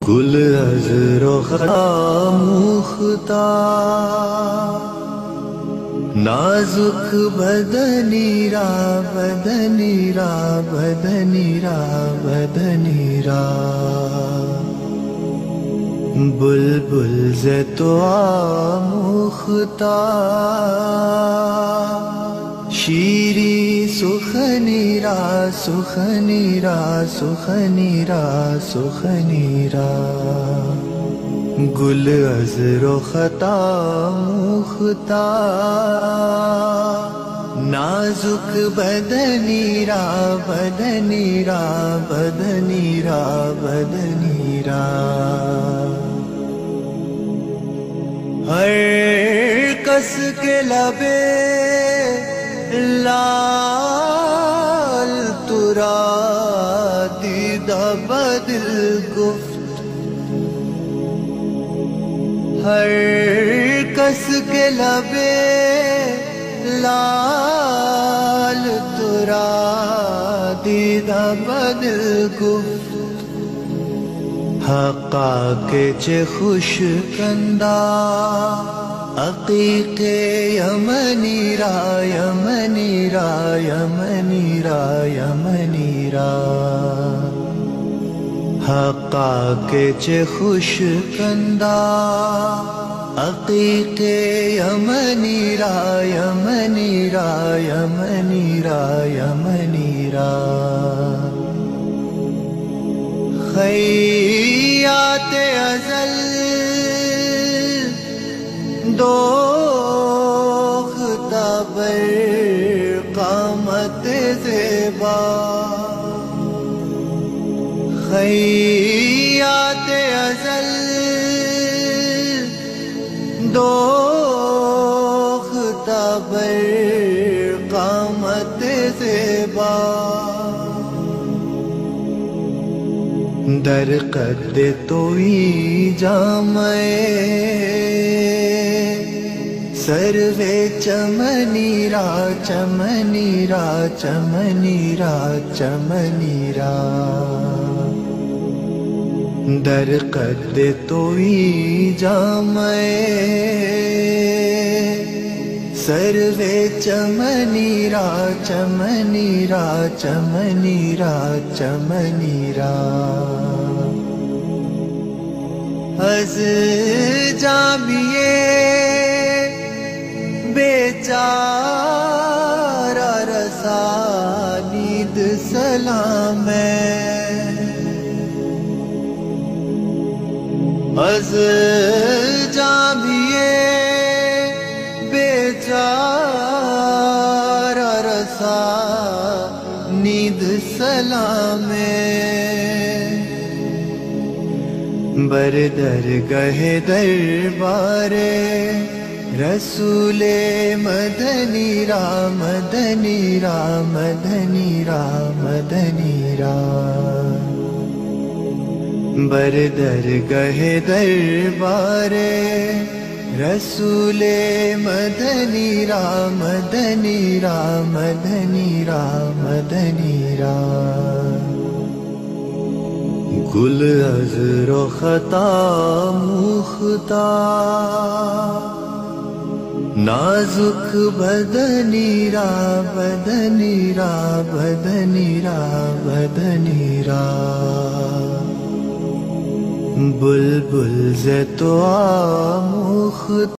گل از رخ آموختا نازک بدنی را بدنی را بدنی را بدنی را بلبل ز تو آموختا شیری سخنی را سخنی را سخنی را سخنی را گل از رخت آموختا نازک بدنی را بدنی را بدنی را بدنی را ہر کس کے لبے لال ترا دیدہ بدل گفت ہر کس کے لبے لال ترا دیدہ بدل گفت حقا کے چے خوش کندہ عقیق یمنی را یمنی را یمنی را یمنی را حقا کے چے خوش کندہ عقیق یمنی را یمنی را یمنی را یمنی را خیات ازل دوختا بر قامت زیبا خیات ازل دوختا بر قامت زیبا در قد توئی جامعے سروے چمنی را چمنی را چمنی را چمنی را در قد توئی جامعے سروے چمنی را چمنی را چمنی را چمنی را از جامیے بیچارہ رسانید سلام از جامیے بیچارہ رسانید سلام بر درگہ دربار رسول مدنی را مدنی را مدنی را مدنی را بر درگہ دربار رسول مدنی را مدنی را مدنی را مدنی را گل از رخت آموختا نازک بدنی را بدنی را بدنی را بدنی را بلبل ز تو آموختا